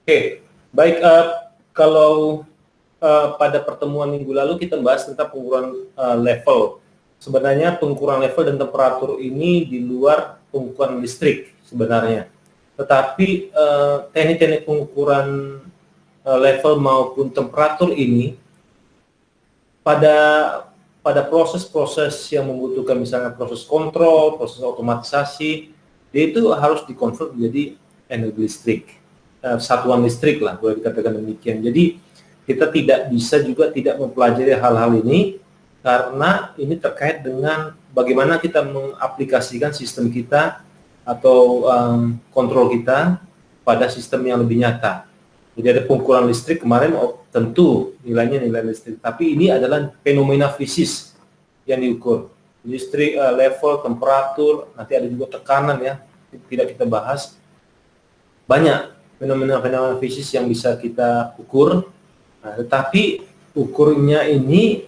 Oke, baik. Kalau pada pertemuan minggu lalu kita bahas tentang pengukuran level. Sebenarnya pengukuran level dan temperatur ini di luar pengukuran listrik sebenarnya. Tetapi teknik-teknik pengukuran level maupun temperatur ini pada proses-proses yang membutuhkan misalnya proses kontrol, proses otomatisasi, dia itu harus dikonvert menjadi energi listrik. Satuan listrik lah, boleh dikatakan demikian. Jadi kita tidak bisa juga tidak mempelajari hal-hal ini karena ini terkait dengan bagaimana kita mengaplikasikan sistem kita atau kontrol kita pada sistem yang lebih nyata. Jadi ada pengukuran listrik kemarin, tentu nilainya nilai listrik, tapi ini adalah fenomena fisis yang diukur. Listrik, level, temperatur, nanti ada juga tekanan ya, tidak kita bahas. Banyak fenomena-fenomena fisis yang bisa kita ukur, tetapi ukurnya ini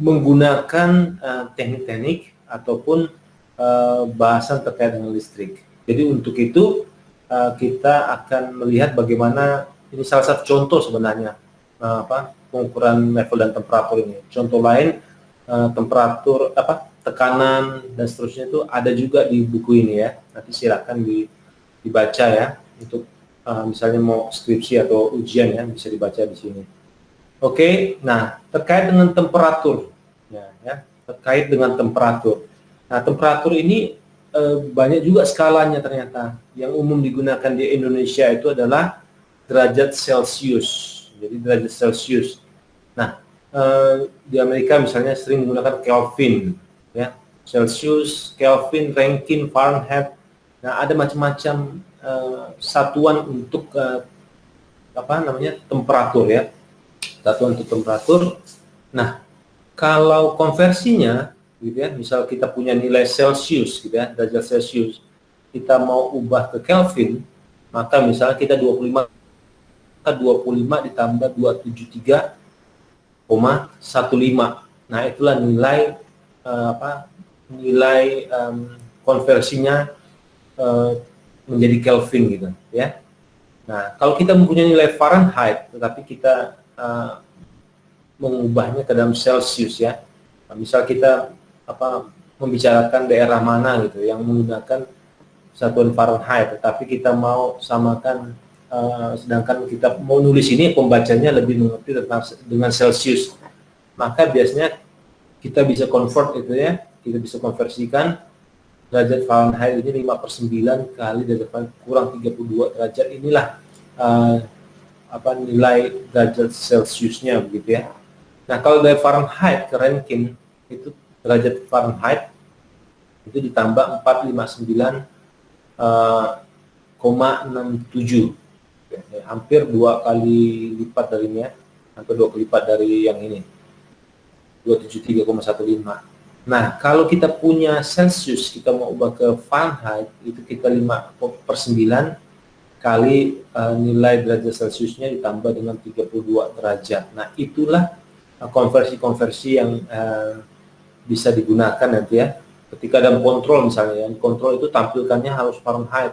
menggunakan teknik-teknik ataupun bahasan terkait dengan listrik. Jadi untuk itu kita akan melihat bagaimana ini salah satu contoh sebenarnya pengukuran level dan temperatur ini. Contoh lain temperatur tekanan dan seterusnya itu ada juga di buku ini ya. Nanti silakan dibaca ya untuk misalnya mau skripsi atau ujian ya, bisa dibaca di sini. Oke, nah terkait dengan temperatur, ya, terkait dengan temperatur. Nah temperatur ini banyak juga skalanya ternyata. Yang umum digunakan di Indonesia itu adalah derajat Celcius. Jadi derajat Celcius. Nah di Amerika misalnya sering menggunakan Kelvin, ya, Celsius, Kelvin, Rankine, Fahrenheit. Nah ada macam-macam satuan untuk temperatur ya, satuan untuk temperatur. Nah kalau konversinya gitu ya, misal kita punya nilai Celsius gitu ya, derajat Celsius, kita mau ubah ke Kelvin, maka misalnya kita 25 ditambah 273,15. Nah itulah nilai konversinya menjadi Kelvin gitu ya. Nah kalau kita mempunyai nilai Fahrenheit tetapi kita mengubahnya ke dalam Celsius ya, misal kita membicarakan daerah mana gitu yang menggunakan satuan Fahrenheit, tetapi kita mau samakan sedangkan kita mau nulis ini pembacanya lebih mengerti tentang dengan Celsius, maka biasanya kita bisa convert itu ya, kita bisa konversikan derajat Fahrenheit ini 5/9 kali derajat Fahrenheit kurang 32 derajat, inilah nilai derajat Celsiusnya begitu ya. Nah kalau dari Fahrenheit ke Rankine itu derajat Fahrenheit itu ditambah 459,67, hampir 2 kali lipat dari ini ya, hampir 2 kali lipat dari yang ini 273,15. Nah kalau kita punya Celsius, kita mau ubah ke Fahrenheit, itu kita 5/9 kali nilai derajat Celsiusnya ditambah dengan 32 derajat. Nah itulah konversi-konversi yang bisa digunakan nanti ya. Ketika dalam kontrol misalnya, kontrol itu tampilkannya harus Fahrenheit,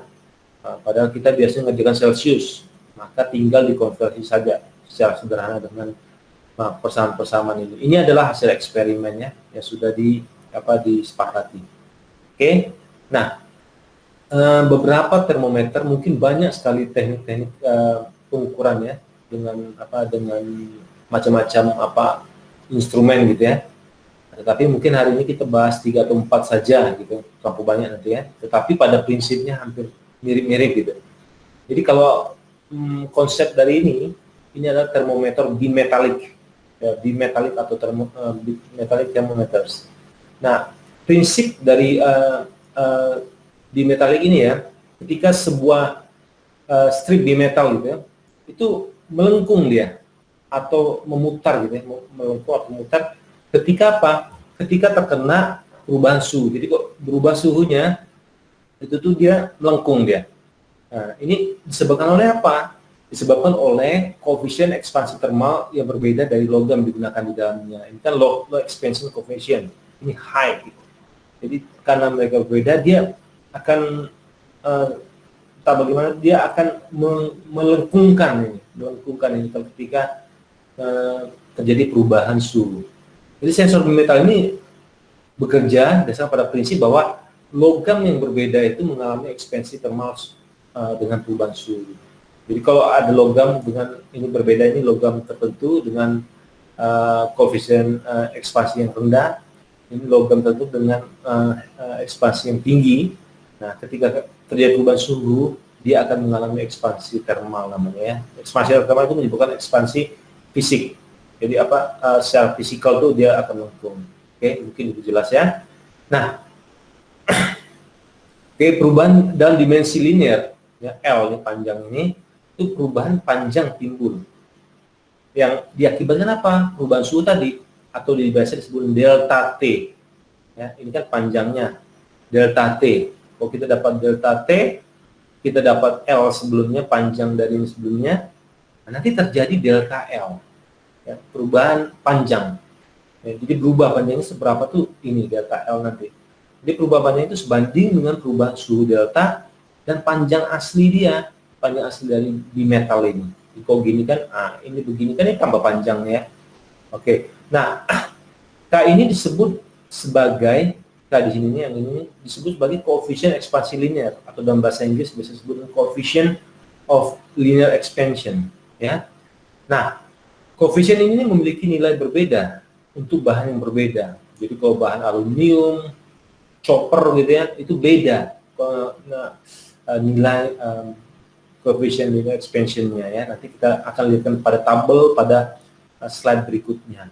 padahal kita biasanya ngerjakan Celsius, maka tinggal dikonversi saja secara sederhana dengan persamaan-persamaan ini. Ini adalah hasil eksperimennya yang sudah disepakati. Oke, nah beberapa termometer, mungkin banyak sekali teknik-teknik pengukurannya dengan macam-macam instrumen gitu ya. Tetapi mungkin hari ini kita bahas 3 atau 4 saja gitu, terlalu banyak nanti ya. Tetapi pada prinsipnya hampir mirip-mirip gitu. Jadi kalau konsep dari ini adalah termometer bimetalik, ya, bimetalik atau bimetalik thermometers. Nah, prinsip dari bimetalik ini ya, ketika sebuah strip bimetal gitu ya, itu melengkung dia atau memutar gitu ya, melengkung atau memutar. Ketika ketika terkena perubahan suhu. Jadi kok berubah suhunya itu tuh dia melengkung dia. Nah, ini disebabkan oleh apa? Disebabkan oleh koefisien ekspansi termal yang berbeda dari logam digunakan di dalamnya. Ini kan low expansion coefficient, ini high gitu. Jadi karena mereka berbeda, dia akan entah bagaimana dia akan melengkungkan ini ketika terjadi perubahan suhu. Jadi sensor bimetal ini bekerja dasar pada prinsip bahwa logam yang berbeda itu mengalami ekspansi termal dengan perubahan suhu. Jadi kalau ada logam dengan ini berbeda, ini logam tertentu dengan koefisien ekspansi yang rendah, ini logam tertentu dengan ekspansi yang tinggi. Nah, ketika terjadi perubahan suhu, dia akan mengalami ekspansi termal namanya ya. Ekspansi termal itu menyebabkan ekspansi fisik. Jadi secara fisikal tuh dia akan melengkung. Oke, mungkin lebih jelas ya. Nah, perubahan dalam dimensi linear ya, L ini panjang ini, itu perubahan panjang timbul. Yang diakibatkan apa? Perubahan suhu tadi, atau biasa disebut delta T. Ya, ini kan panjangnya delta T. Kalau kita dapat delta T, kita dapat L sebelumnya, panjang dari ini sebelumnya, nah, nanti terjadi delta L. Ya, perubahan panjang. Ya, jadi berubah panjangnya seberapa tuh ini delta L nanti. Jadi perubahan panjang itu sebanding dengan perubahan suhu delta dan panjang asli dia, panjang asli dari bimetal ini. Kalau gini kan, ini begini kan, ini tambah panjang ya. Oke, nah K ini disebut sebagai, K di sini yang ini disebut sebagai coefficient ekspansi linear, atau dalam bahasa Inggris bisa disebut coefficient of linear expansion ya. Nah, koefisien ini memiliki nilai berbeda untuk bahan yang berbeda. Jadi kalau bahan aluminium, copper gitu ya, itu beda nilai coefficient linear expansion-nya ya. Nanti kita akan lihatkan pada tabel pada slide berikutnya.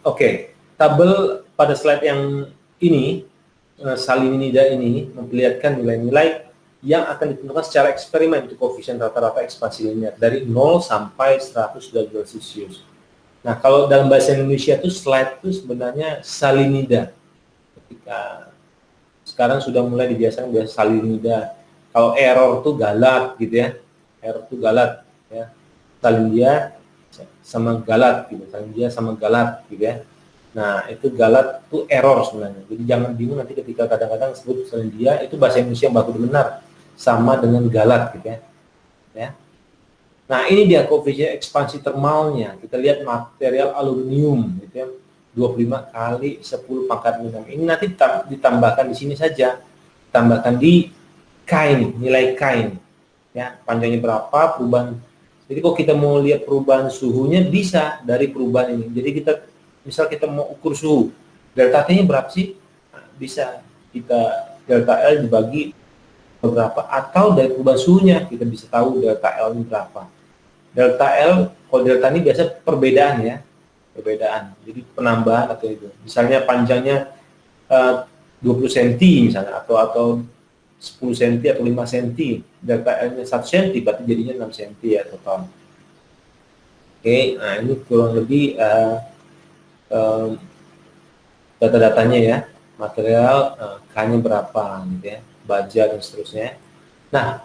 Oke. Tabel pada slide yang ini, salinida ini memperlihatkan nilai-nilai yang akan ditentukan secara eksperimen untuk koefisien rata-rata ekspansi linear dari 0 sampai 100 derajat Celcius. Nah, kalau dalam bahasa Indonesia itu slide itu sebenarnya salinida. Ketika sekarang sudah mulai dibiasakan biasa salinida. Kalau error tuh galat gitu ya. Error tuh galat ya. Salinida sama galat gitu. Salinida sama galat gitu ya. Nah, itu galat tuh error sebenarnya. Jadi jangan bingung nanti ketika kadang-kadang sebut salinida, itu bahasa Indonesia yang baku benar sama dengan galat gitu ya. Ya. Nah, ini dia koefisien ekspansi termalnya. Kita lihat material aluminium gitu ya. 25 kali 10 pangkat 6. Ini nanti ditambahkan di sini saja. Tambahkan di kain, nilai kain. Ya, panjangnya berapa, perubahan. Jadi kalau kita mau lihat perubahan suhunya bisa dari perubahan ini. Jadi misal kita mau ukur suhu, delta T-nya berapa sih? Nah, bisa kita delta L dibagi berapa, atau dari perubahan suhunya kita bisa tahu delta L ini berapa. Delta L, kalau delta ini biasa perbedaan ya, perbedaan. Jadi penambahan atau itu. Misalnya panjangnya 20 cm misalnya, atau 10 cm atau 5 cm, delta L-nya 1 cm, berarti jadinya 6 cm ya total. Oke, nah ini kurang lebih data-datanya ya, material K-nya berapa gitu ya, baja dan seterusnya. Nah,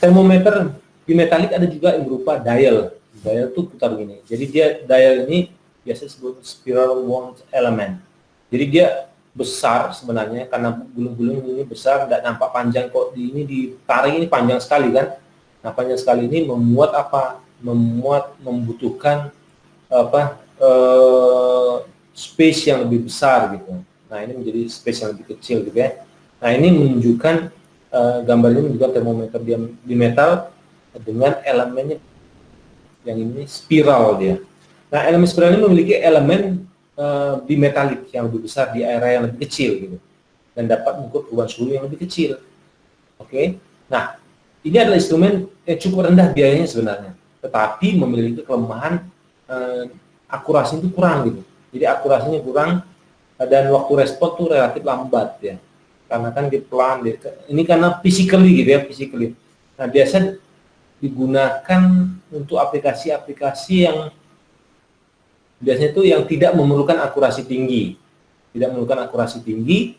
termometer bimetalik ada juga yang berupa dial. Dial itu putar gini. Jadi dial ini biasa disebut spiral wound element. Jadi dia besar sebenarnya karena gulung-gulung ini besar, tidak nampak panjang kok. Ini ditarik ini panjang sekali kan. Nah, panjang sekali ini membutuhkan space yang lebih besar gitu. Nah, ini menjadi space yang lebih kecil gitu ya. Nah, ini menunjukkan gambar ini menunjukkan termometer bimetal dengan elemennya yang ini spiral dia. Nah, elemen spiral ini memiliki elemen bimetalik yang lebih besar di area yang lebih kecil gitu, dan dapat mengukur perubahan suhu yang lebih kecil. Oke. Nah, ini adalah instrumen yang cukup rendah biayanya sebenarnya, tetapi memiliki kelemahan akurasi itu kurang gitu. Jadi akurasinya kurang dan waktu respon tuh relatif lambat ya. Karena kan dia pelan, ini karena physically gitu ya, physically. Nah, biasa digunakan untuk aplikasi-aplikasi yang biasanya itu yang tidak memerlukan akurasi tinggi. Tidak memerlukan akurasi tinggi.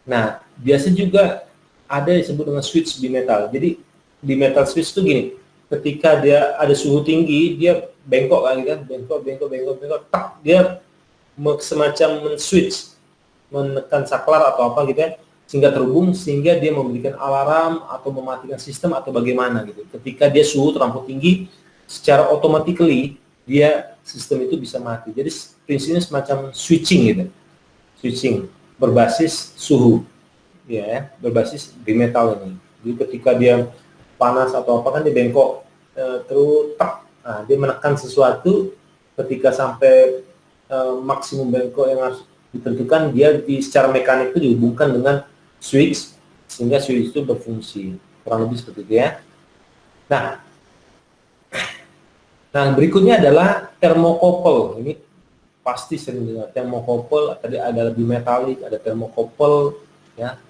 Nah, biasa juga ada yang disebut dengan switch bimetal. Jadi bimetal switch itu gini, ketika dia ada suhu tinggi, dia bengkok kan, bengkok, tak, dia semacam men-switch, menekan saklar atau apa gitu ya. sehingga terhubung, sehingga dia memberikan alarm atau mematikan sistem atau bagaimana gitu. Ketika dia suhu terlampau tinggi, secara automatically dia sistem itu bisa mati. Jadi prinsipnya semacam switching gitu, switching berbasis suhu, ya, berbasis bimetal ini. Jadi ketika dia panas atau apa kan dia bengkok, terus tak, nah, dia menekan sesuatu, ketika sampai maksimum bengkok yang harus ditentukan, dia secara mekanik itu dihubungkan dengan switch, sehingga switch itu berfungsi, kurang lebih seperti itu ya. Nah, berikutnya adalah thermocouple. Ini pasti sering dengar thermocouple. Tadi ada lebih metalik, ada thermocouple, ya.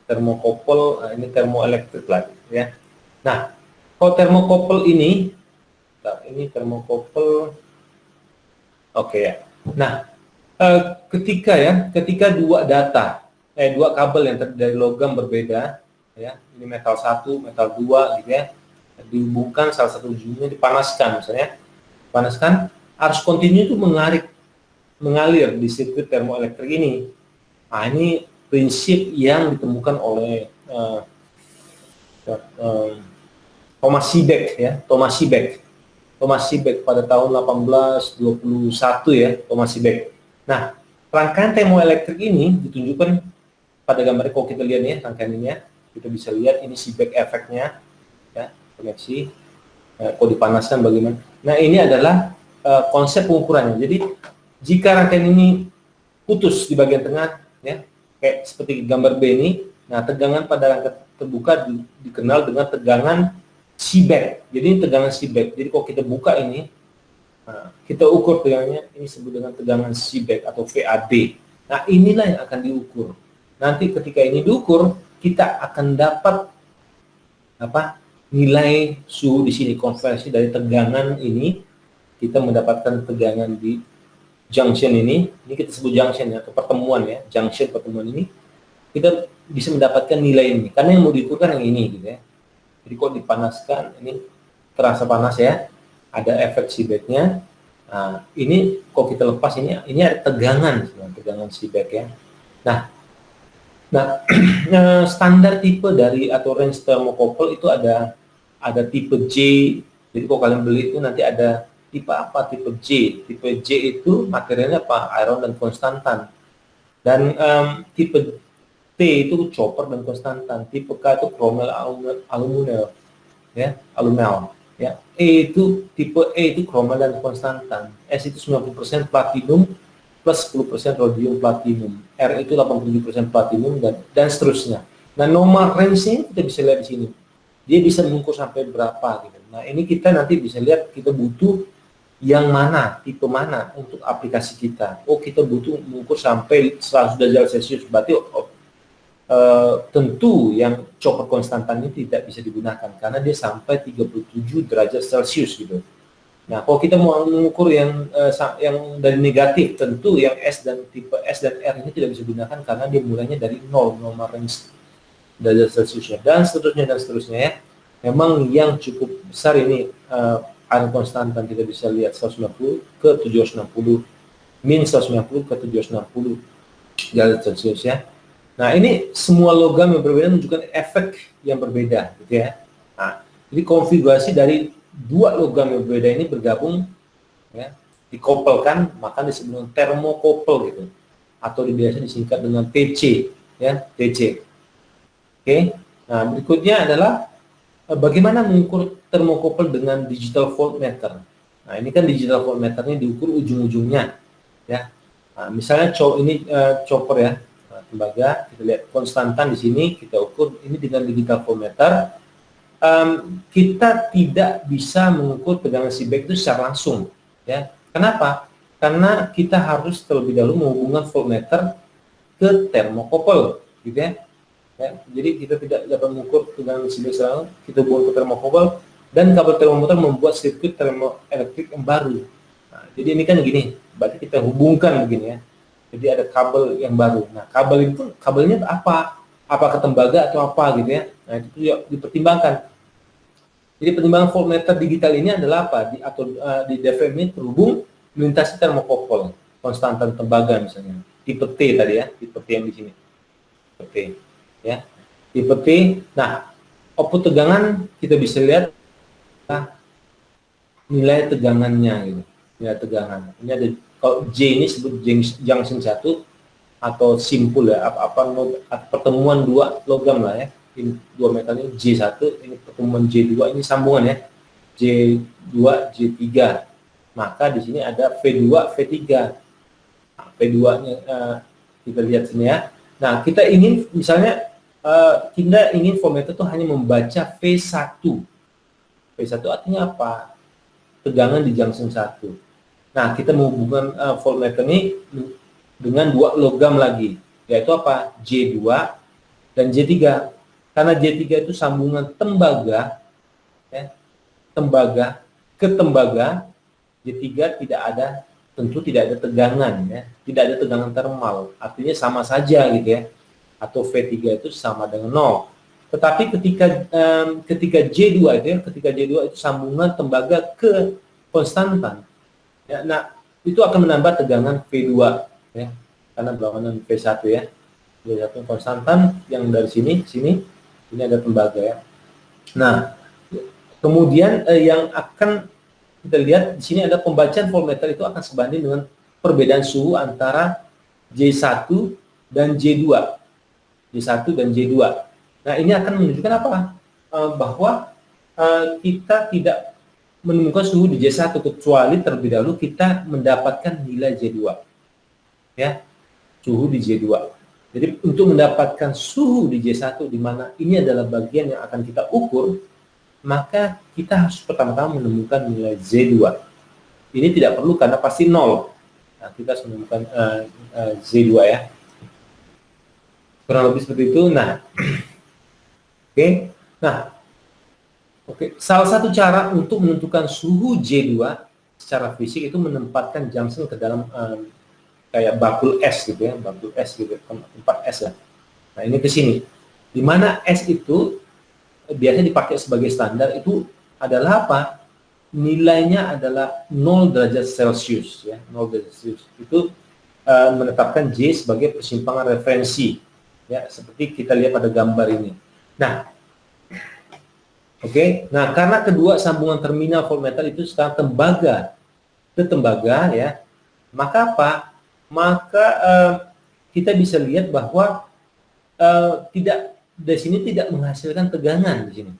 Thermocouple, ini thermoelektrik lagi, ya. Nah, kalau thermocouple ini thermocouple, oke ya. Nah, ketika dua kabel yang dari logam berbeda, ya, ini metal 1, metal 2 gitu ya, dihubungkan, salah satu ujungnya dipanaskan, misalnya panaskan, arus kontinu itu mengalir di sirkuit termoelektrik ini. Nah, ini prinsip yang ditemukan oleh Thomas Seebeck, ya, Thomas Seebeck pada tahun 1821 ya, Thomas Seebeck. Nah, rangkaian termoelektrik ini ditunjukkan pada gambar, kalau kita lihat ya, rangkaian ini ya, kita bisa lihat ini Seebeck efeknya, ya, koneksi, kalau dipanaskan bagaimana. Nah, ini adalah konsep pengukurannya. Jadi, jika rangkaian ini putus di bagian tengah, ya, kayak seperti gambar B ini, nah, tegangan pada rangkaian terbuka dikenal dengan tegangan Seebeck. Jadi ini tegangan Seebeck. Jadi kalau kita buka ini, nah, kita ukur tegangannya, ini disebut dengan tegangan Seebeck atau VAD. Nah, inilah yang akan diukur. Nanti ketika ini diukur, kita akan dapat apa? Nilai suhu di sini, konversi dari tegangan ini, kita mendapatkan tegangan di junction ini kita sebut junction ya, atau pertemuan ya, junction pertemuan ini, kita bisa mendapatkan nilai ini. Karena yang mau diukur kan yang ini gitu ya. Jadi kalau dipanaskan, ini terasa panas ya, ada efek Seebeck-nya. Nah, ini kalau kita lepas ini ada tegangan Seebeck ya. Nah, standar tipe dari atau range thermocouple itu ada tipe J. Jadi kalau kalian beli itu nanti ada tipe apa, tipe J. Tipe J itu materialnya apa? Iron dan konstantan. Dan tipe T itu chopper dan konstantan. Tipe K itu chromel aluminel, ya, alumel. Ya, tipe E itu chromel dan konstantan. S itu 90% platinum plus 10% rhodium platinum. R itu 87% platinum dan seterusnya. Nah, normal range-nya kita bisa lihat di sini. Dia bisa mengukur sampai berapa gitu. Nah, ini kita nanti bisa lihat kita butuh yang mana, tipe mana untuk aplikasi kita. Oh, kita butuh mengukur sampai 100 derajat Celcius. Berarti tentu yang chopper konstantan ini tidak bisa digunakan karena dia sampai 37 derajat Celcius gitu. Nah, kalau kita mau mengukur yang dari negatif, tentu yang S dan tipe S dan R ini tidak bisa digunakan karena dia mulainya dari 0, normal range derajat Celciusnya, dan seterusnya ya. Memang yang cukup besar ini iron konstantan, kita bisa lihat 190 ke 760, min 190 ke 760 derajat Celcius ya. Nah, ini semua logam yang berbeda menunjukkan efek yang berbeda gitu ya. Nah, jadi konfigurasi dari dua logam yang berbeda ini bergabung ya, dikoppelkan, maka disebut thermocouple gitu, atau biasa disingkat dengan TC ya, TC. Oke. Nah, berikutnya adalah bagaimana mengukur thermocouple dengan digital voltmeter. Nah, ini kan digital voltmeternya diukur ujung-ujungnya ya. Nah, misalnya ini chopper ya, tembaga, kita lihat konstantan di sini, kita ukur ini dengan digital voltmeter. Kita tidak bisa mengukur tegangan Seebeck itu secara langsung ya. Kenapa? Karena kita harus terlebih dahulu menghubungkan voltmeter ke thermocouple gitu ya. Jadi kita tidak dapat mengukur tegangan Seebeck secara langsung, kita hubungkan ke thermocouple, dan kabel termometer membuat sirkuit termoelektrik yang baru. Nah, jadi ini kan gini, berarti kita hubungkan begini ya. Jadi ada kabel yang baru. Nah, kabelnya apa? Apakah tembaga atau apa gitu ya? Nah, itu dipertimbangkan. Jadi pertimbangan voltmeter digital ini adalah apa? Di diaphragm ini terhubung melintasi thermocouple konstantan tembaga misalnya. Tipe T tadi ya, tipe T yang di sini. Tipe T. ya. Tipe T. Nah, output tegangan kita bisa lihat nilai tegangannya gitu. Nilai tegangan. Ini ada, kalau J ini sebut junction 1 atau simpul ya, pertemuan dua logam lah ya. Ini dua metal ini J1, ini pertemuan J2, ini sambungan ya. J2, J3. Maka di sini ada V2, V3. Nah, V2-nya kita lihat sini ya. Nah, kita ingin misalnya kita ingin voltmeter itu hanya membaca V1. V1 artinya apa? Tegangan di junction 1. Nah, kita menghubungkan voltmeter ini dengan dua logam lagi, yaitu apa? J2 dan J3. Karena J3 itu sambungan tembaga, ya, tembaga ke tembaga, J3 tentu tidak ada tegangan, ya, tidak ada tegangan termal, artinya sama saja gitu ya, atau V3 itu sama dengan 0. Tetapi ketika J2 itu ya, ketika J2 itu sambungan tembaga ke konstantan, ya, nah itu akan menambah tegangan V2 ya, karena berlawanan V1 ya. V1 konstantan yang dari sini ini ada tembaga ya. Nah, kemudian yang akan kita lihat di sini ada pembacaan voltmeter itu akan sebanding dengan perbedaan suhu antara J1 dan J2. J1 dan J2. Nah, ini akan menunjukkan apa? Bahwa kita tidak menemukan suhu di J1 kecuali terlebih dahulu kita mendapatkan nilai J2. Ya, suhu di J2. Jadi untuk mendapatkan suhu di J1 di mana ini adalah bagian yang akan kita ukur, maka kita harus pertama-tama menemukan nilai Z2. Ini tidak perlu karena pasti 0. Nah, kita harus menemukan Z2 ya. Kurang lebih seperti itu. Nah, oke. Nah, oke. Salah satu cara untuk menentukan suhu J2 secara fisik itu menempatkan junction ke dalam kayak bakul es gitu ya, bakul es gitu, tempat es lah. Nah, ini ke sini. Di mana es itu biasanya dipakai sebagai standar itu adalah apa? Nilainya adalah 0 derajat Celcius ya, 0 derajat Celcius. Itu menetapkan J sebagai persimpangan referensi ya, seperti kita lihat pada gambar ini. Nah, oke. Nah, karena kedua sambungan terminal voltmeter itu sekarang tembaga ke tembaga ya, maka apa? Maka kita bisa lihat bahwa di sini tidak menghasilkan tegangan di sini,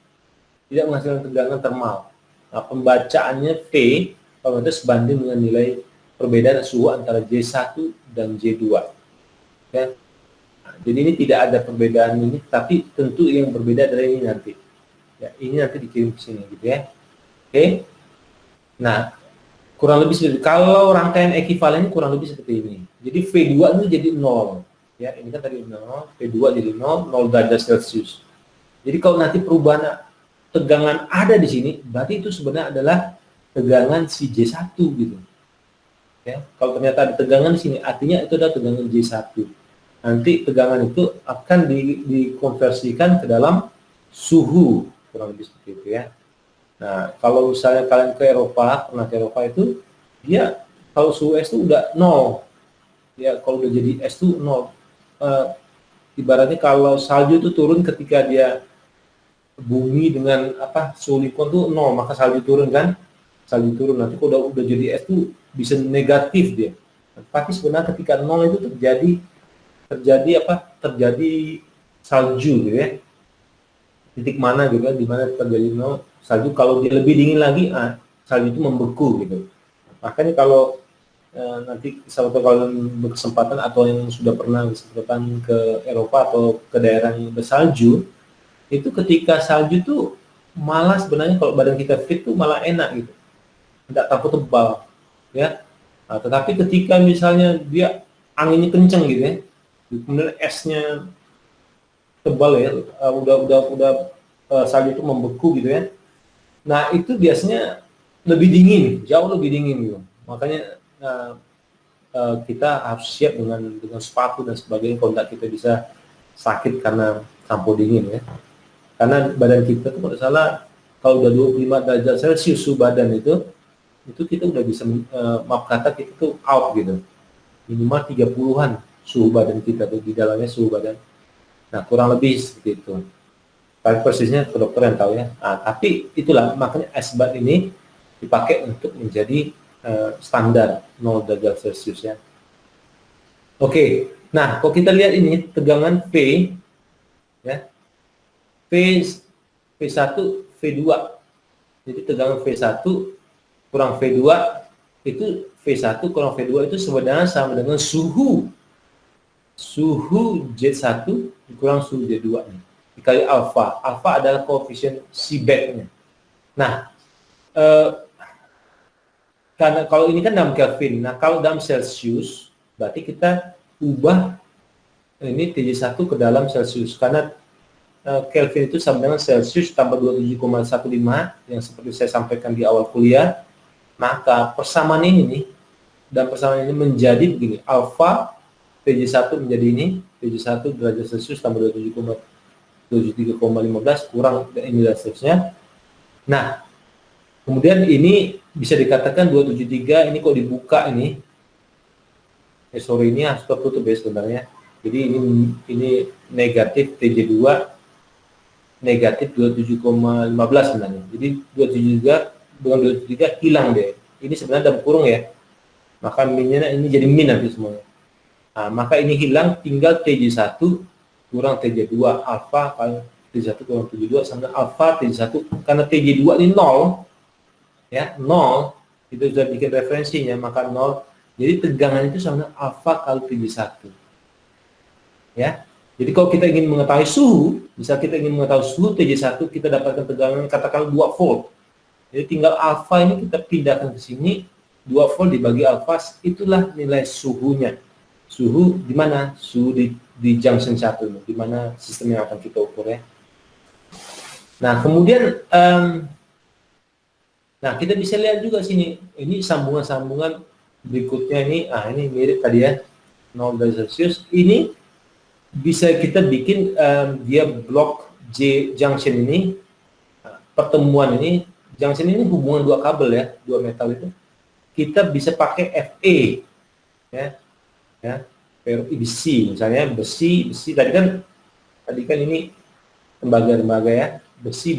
tidak menghasilkan tegangan termal. Nah, pembacaannya V voltmeter sebanding dengan nilai perbedaan suhu antara J1 dan J2. Ya. Nah, jadi ini tidak ada perbedaan ini, tapi tentu yang berbeda dari ini nanti. Ya, ini nanti dikirim ke sini gitu ya. Oke. Nah, kurang lebih seperti kalau rangkaian ekivalen kurang lebih seperti ini. Jadi V2 itu jadi 0. Ya, ini kan tadi 0, V2 jadi 0 derajat Celcius. Jadi kalau nanti perubahan tegangan ada di sini, berarti itu sebenarnya adalah tegangan si J1 gitu. Ya, kalau ternyata ada tegangan di sini, artinya itu adalah tegangan J1. Nanti tegangan itu akan dikonversikan ke dalam suhu, kurang lebih seperti itu ya. Nah, kalau misalnya kalian ke Eropa, pernah ke Eropa itu, dia kalau suhu es itu udah 0. Ya, kalau udah jadi es itu 0. Ibaratnya kalau salju itu turun ketika dia bumi dengan suhu lingkungan tuh 0, maka salju turun kan? Salju turun, nanti kalau udah jadi es itu bisa negatif dia. Tapi sebenarnya ketika 0 itu terjadi salju gitu ya. Titik mana gitu kan, di mana terjadi 0 salju. Kalau dia lebih dingin lagi, salju itu membeku gitu. Makanya kalau nanti sahabat kalian berkesempatan atau yang sudah pernah berkesempatan ke Eropa atau ke daerah yang bersalju, itu ketika salju tuh malah sebenarnya kalau badan kita fit tuh malah enak gitu, tidak takut tebal ya. Nah, tetapi ketika misalnya dia anginnya kenceng gitu ya, kemudian esnya tebal ya, udah salju itu membeku gitu ya. Nah, itu biasanya lebih dingin, jauh lebih dingin gitu. Makanya kita harus siap dengan sepatu dan sebagainya kalau tidak kita bisa sakit karena campur dingin ya. Karena badan kita tuh kalau salah kalau udah 25 derajat Celcius suhu badan itu kita udah bisa maaf kata kita tuh out gitu. Minimal 30-an suhu badan kita tuh, di dalamnya suhu badan. Nah, kurang lebih seperti itu. Tapi persisnya dokter yang tahu ya. Nah, tapi itulah makanya ice bath ini dipakai untuk menjadi standar 0 derajat Celcius ya. Oke, nah kalau kita lihat ini tegangan V ya, V V1 V2. Jadi tegangan V1 kurang V2 itu V1 kurang V2 itu sebenarnya sama dengan suhu Z1 dikurang suhu Z2 nih, dikali alfa. Alfa adalah koefisien Seebeck-nya. Nah, karena kalau ini kan dalam Kelvin, nah kalau dalam Celsius berarti kita ubah ini TJ1 ke dalam Celsius, karena Kelvin itu sama dengan Celsius tambah 27,15 yang seperti saya sampaikan di awal kuliah. Maka persamaan ini nih, dan persamaan ini menjadi begini, alfa TJ1 menjadi ini, TJ1 derajat Celsius tambah 27,15 kurang ini dan seterusnya. Nah, kemudian ini bisa dikatakan 273 ini kok dibuka ini. Sorry, ini harus tertutup ya sebenarnya. Jadi ini negatif TJ2 negatif 27,15 sebenarnya. Jadi 273 dengan 273 hilang deh. Ini sebenarnya dalam kurung ya. Maka minnya ini jadi min nanti semuanya. Nah, maka ini hilang, tinggal TJ1 kurang TJ2 alfa kali TJ1 kurang TJ2 sama alfa TJ1, karena TJ2 ini 0 ya, 0 itu sudah bikin referensinya, maka 0. Jadi tegangan itu sama alfa kali TJ1 ya. Jadi kalau kita ingin mengetahui suhu, misal kita ingin mengetahui suhu TJ1, kita dapatkan tegangan katakan 2 volt. Jadi tinggal alfa ini kita pindahkan ke sini, 2 volt dibagi alfa, itulah nilai suhunya. Suhu di mana? Suhu di junction 1, di mana sistem yang akan kita ukur ya. Nah, kemudian nah, kita bisa lihat juga sini, ini sambungan-sambungan berikutnya ini, ini mirip tadi ya, 0 derajat Celcius. Ini bisa kita bikin dia blok J junction ini, pertemuan ini, junction ini hubungan dua kabel ya, dua metal itu. Kita bisa pakai Fe ya, besi misalnya, besi tadi kan ini tembaga ya, besi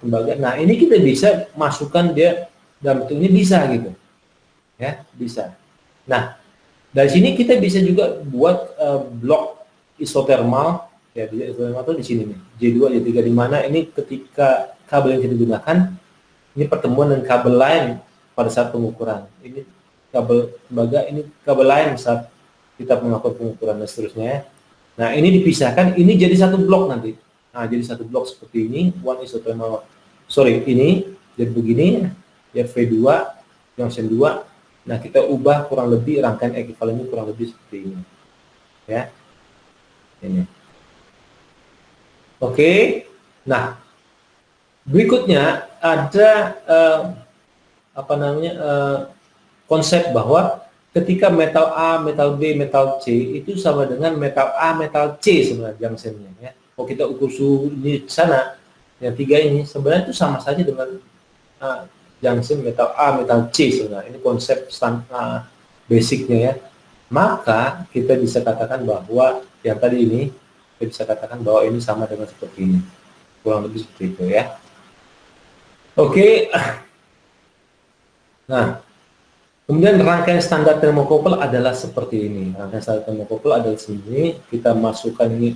tembaga. Nah, ini kita bisa masukkan dia dalam bentuk ini, bisa gitu ya, bisa. Nah, dari sini kita bisa juga buat blok isotermal ya, isotermal itu di sini nih, J2 J3, di mana ini ketika kabel yang kita gunakan ini pertemuan dengan kabel lain pada saat pengukuran. Ini kabel tembaga, ini kabel lain saat kita melakukan pengukuran dan seterusnya ya. Nah, ini dipisahkan, ini jadi satu blok nanti. Nah, jadi satu blok seperti ini, one isothermal. Ini jadi begini ya, V2 junction 2. Nah, kita ubah kurang lebih rangkaian ekuivalennya kurang lebih seperti ini. Ya. Ini. Oke. Nah, berikutnya ada konsep bahwa ketika metal A, metal B, metal C itu sama dengan metal A, metal C sebenarnya junctionnya ya. Kalau kita ukur suhu di sana, yang tiga ini sebenarnya itu sama saja dengan junction metal A, metal C sebenarnya. Ini konsep standar basicnya ya. Maka kita bisa katakan bahwa yang tadi ini, kita bisa katakan bahwa ini sama dengan seperti ini. Kurang lebih seperti itu ya. Oke. Nah, kemudian rangkaian standar termokouple adalah seperti ini. Rangkaian standar termokouple adalah sini, kita masukkan ini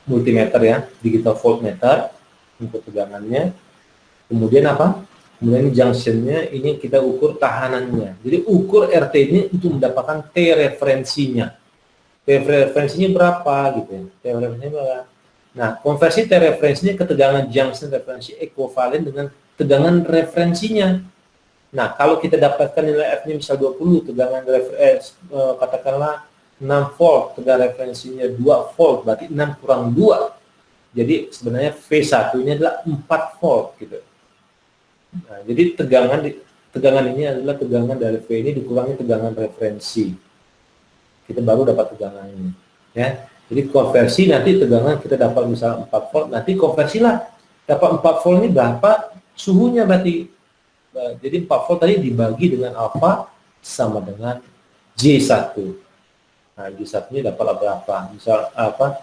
multimeter ya, digital voltmeter untuk tegangannya. Kemudian apa? Kemudian junctionnya ini kita ukur tahanannya. Jadi ukur RT ini untuk mendapatkan T referensinya. T referensinya berapa gitu ya? T referensinya berapa? Nah, konversi T referensinya ke tegangan junction referensi ekuivalen dengan tegangan referensinya. Nah, kalau kita dapatkan nilai F-nya misal 20, tegangan katakanlah 6 volt, tegangan referensinya 2 volt, berarti 6 kurang 2. Jadi sebenarnya V1-nya adalah 4 volt gitu. Nah, jadi tegangan ini adalah tegangan dari V ini dikurangi tegangan referensi. Kita baru dapat tegangan ini, ya. Jadi konversi nanti tegangan kita dapat misalnya 4 volt, nanti konversilah dapat 4 volt ini berapa suhunya berarti. Jadi 4 volt tadi dibagi dengan alfa sama dengan J1. Nah, J1-nya dapat berapa? Misal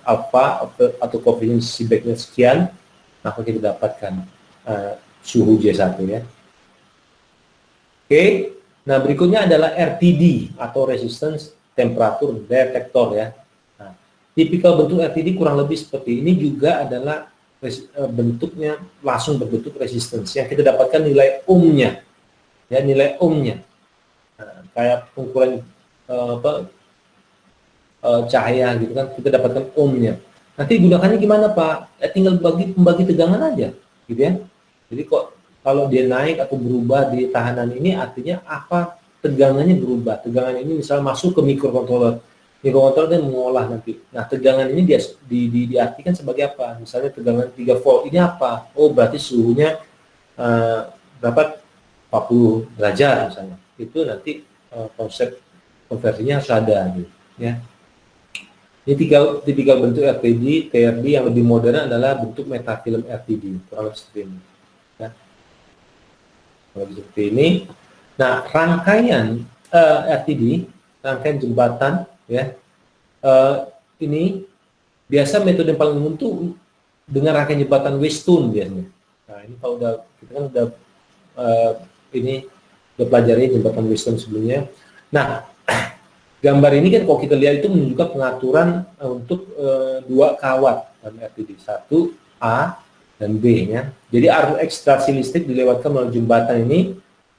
alfa atau koefisien sebaiknya sekian, maka kita dapatkan suhu J1 ya. Oke. Nah, berikutnya adalah RTD atau resistance temperature detector ya. Nah, tipikal bentuk RTD kurang lebih seperti ini, juga adalah bentuknya langsung berbentuk resistance yang kita dapatkan nilai ohmnya ya, nilai ohmnya. Nah, kayak pengukuran cahaya gitu kan, kita dapatkan ohmnya. Nanti gunakannya gimana Pak? Tinggal membagi tegangan aja gitu ya. Jadi kok kalau dia naik atau berubah di tahanan ini, artinya apa? Tegangannya berubah. Tegangan ini misal masuk ke mikrokontroler. Mikrokontroler dia mengolah nanti. Nah, tegangan ini diartikan sebagai apa? Misalnya tegangan 3 volt. Ini apa? Oh, berarti suhunya berapa? 40 derajat misalnya. Itu nanti konsep konversinya harus ada gitu ya. Ini tipikal bentuk RTD. TRD yang lebih modern adalah bentuk metafilm RTD. Kurang lebih seperti ini. Ya. Seperti ini. Nah, rangkaian RTD, rangkaian jembatan, ya, ini biasa metode yang paling umum tuh dengan rangkaian jembatan Wheatstone biasanya. Nah, ini kalau kita kan udah pelajari jembatan Wheatstone sebelumnya. Nah, gambar ini kan kalau kita lihat itu menunjukkan pengaturan untuk dua kawat dalam RTD, 1A dan B ya. Jadi arus ekstraksi listrik dilewatkan melalui jembatan ini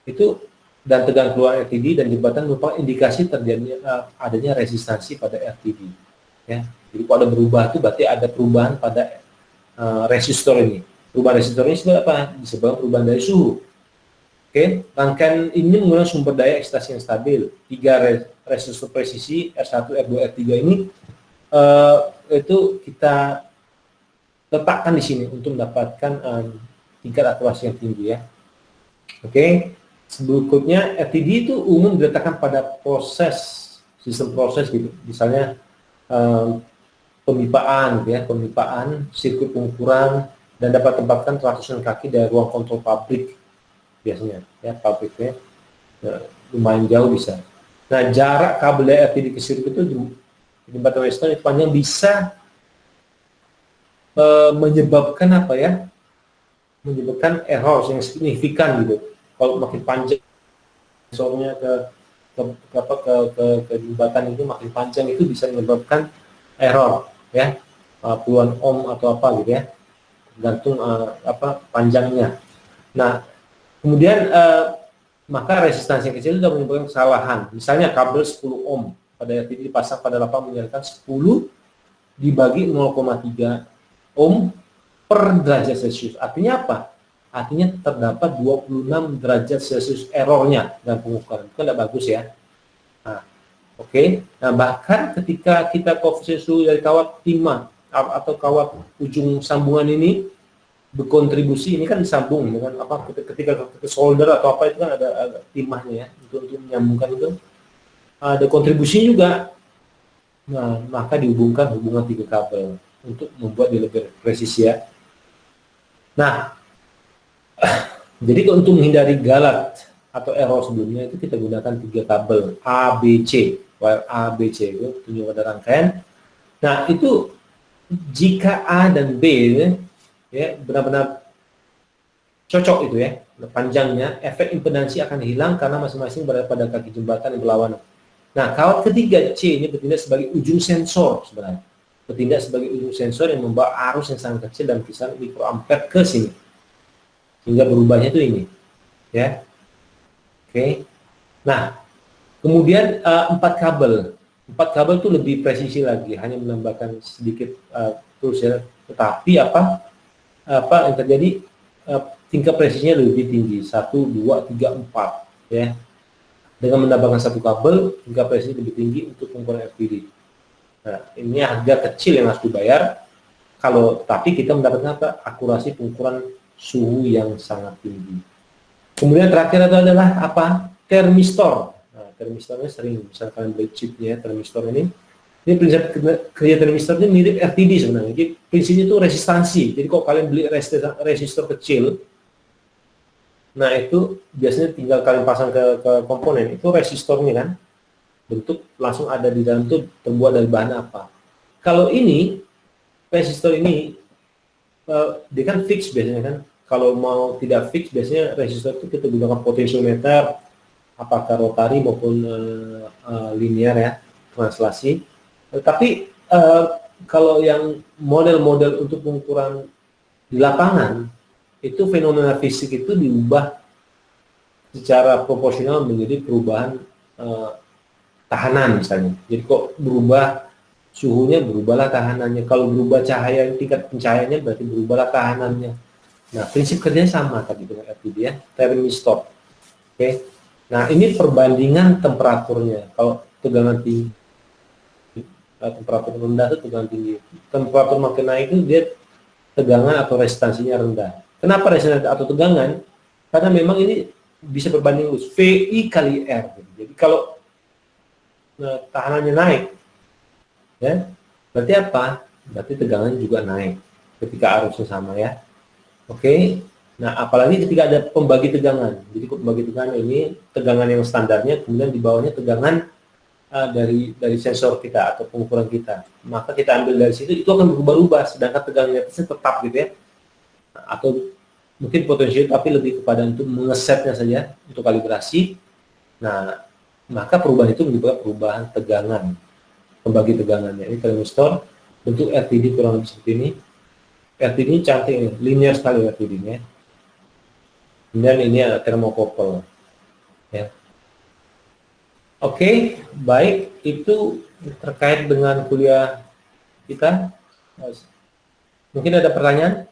itu, dan tegangan keluar RTD dan jembatan merupakan indikasi terjadinya adanya resistansi pada RTD ya. Jadi kalau ada berubah itu berarti ada perubahan pada resistor ini. Perubahan resistor ini sebab apa? Disebabkan perubahan dari suhu. Oke, rangkaian ini menggunakan sumber daya ekstasi yang stabil. 3 resistor presisi R1, R2, R3 ini itu kita letakkan di sini untuk mendapatkan tingkat akurasi yang tinggi ya. Oke, berikutnya RTD itu umum diletakkan pada sistem proses gitu. Misalnya pemipaan, gitu ya, pemipaan, sirkuit pengukuran, dan dapat tempatkan ratusan kaki dari ruang kontrol pabrik biasanya ya, pabriknya lumayan jauh bisa. Nah, jarak kabel dari RTD ke sirkuit itu jembatan Wheatstone itu panjang bisa menyebabkan apa ya? Menyebabkan error yang signifikan gitu. Kalau makin panjang sensornya ke jembatan itu makin panjang, itu bisa menyebabkan error ya, puluhan ohm atau apa gitu ya, tergantung panjangnya. Nah, kemudian maka resistansi yang kecil sudah menyebabkan kesalahan. Misalnya kabel 10 ohm pada RTD dipasang pada lapangan menyalakan 10 dibagi 0,3 ohm per derajat Celcius. Artinya apa? Artinya terdapat 26 derajat Celcius errornya dan pengukuran. Itu kan tidak bagus ya. Nah, oke. Nah, bahkan ketika kita koefisien suhu dari kawat timah atau kawat ujung sambungan ini berkontribusi, ini kan disambung dengan apa, ketika solder atau apa itu kan ada timahnya ya untuk menyambungkan itu, ada kontribusi juga. Nah, maka dihubungkan hubungan 3 kabel untuk membuat dia lebih presisi ya. Nah, jadi untuk menghindari galat atau error sebelumnya itu kita gunakan 3 kabel A, B, C, wire A, B, C itu tunjuk pada rangkaian. Nah, itu jika A dan B ya benar-benar cocok itu ya panjangnya, efek impedansi akan hilang karena masing-masing berada pada kaki jembatan yang berlawanan. Nah, kawat ketiga C ini bertindak sebagai ujung sensor sebenarnya. Bertindak sebagai ujung sensor yang membawa arus yang sangat kecil dan kisaran mikroampere ke sini. Sehingga berubahnya itu ini. Ya. Oke. Nah, kemudian 4 kabel. 4 kabel itu lebih presisi lagi, hanya menambahkan sedikit tools ya. Tetapi apa yang terjadi, tingkat presisinya lebih tinggi, 1, 2, 3, 4 ya. Dengan menambahkan 1 kabel, tingkat presisi lebih tinggi untuk pengukuran RTD. Nah, ini harga kecil yang harus dibayar, tapi kita mendapatkan apa? Akurasi pengukuran suhu yang sangat tinggi. Kemudian terakhir adalah apa? Termistor. Nah, termistornya sering, misalnya kalian beli chipnya, termistor ini prinsip kerja termistor ini mirip RTD sebenarnya. Jadi prinsipnya itu resistansi. Jadi kalau kalian beli resistor kecil, nah itu biasanya tinggal kalian pasang ke komponen, itu resistornya kan. bentuk langsung ada di dalam itu terbuat dari bahan apa. Kalau ini resistor ini dia kan fix biasanya kan. Kalau mau tidak fix biasanya resistor itu kita gunakan potensiometer, apakah rotari maupun linear ya, translasi. Tapi kalau yang model-model untuk pengukuran di lapangan itu fenomena fisik itu diubah secara proporsional menjadi perubahan tahanan misalnya. Jadi kok berubah suhunya, berubahlah tahanannya. Kalau berubah cahaya, tingkat pencahayaannya berarti berubahlah tahanannya. Nah, prinsip kerjanya sama tadi dengan RTD ya, termistor. Oke. Nah, ini perbandingan temperaturnya. Kalau tegangan tinggi, temperatur rendah itu tegangan tinggi. Temperatur makin naik itu dia tegangan atau resistansinya rendah. Kenapa resistansi atau tegangan? Karena memang ini bisa berbanding lurus VI kali R. Jadi kalau tahanannya naik, ya, berarti apa? Berarti tegangan juga naik ketika arusnya sama ya. Oke. Nah, apalagi ketika ada pembagi tegangan. Jadi pembagi tegangan ini tegangan yang standarnya, kemudian di bawahnya tegangan dari sensor kita atau pengukuran kita. Maka kita ambil dari situ, itu akan berubah-ubah, sedangkan tegangan atasnya tetap gitu ya. Atau mungkin potensial tapi lebih kepada untuk mengesetnya saja untuk kalibrasi. Nah, maka perubahan itu menyebabkan perubahan tegangan, pembagi tegangannya. Ini termistor bentuk RTD kurang lebih seperti ini. RTD ini cantik nih, linear sekali RTD-nya. Kemudian ini ada termokopel. Ya. Oke, baik, itu terkait dengan kuliah kita. Mungkin ada pertanyaan?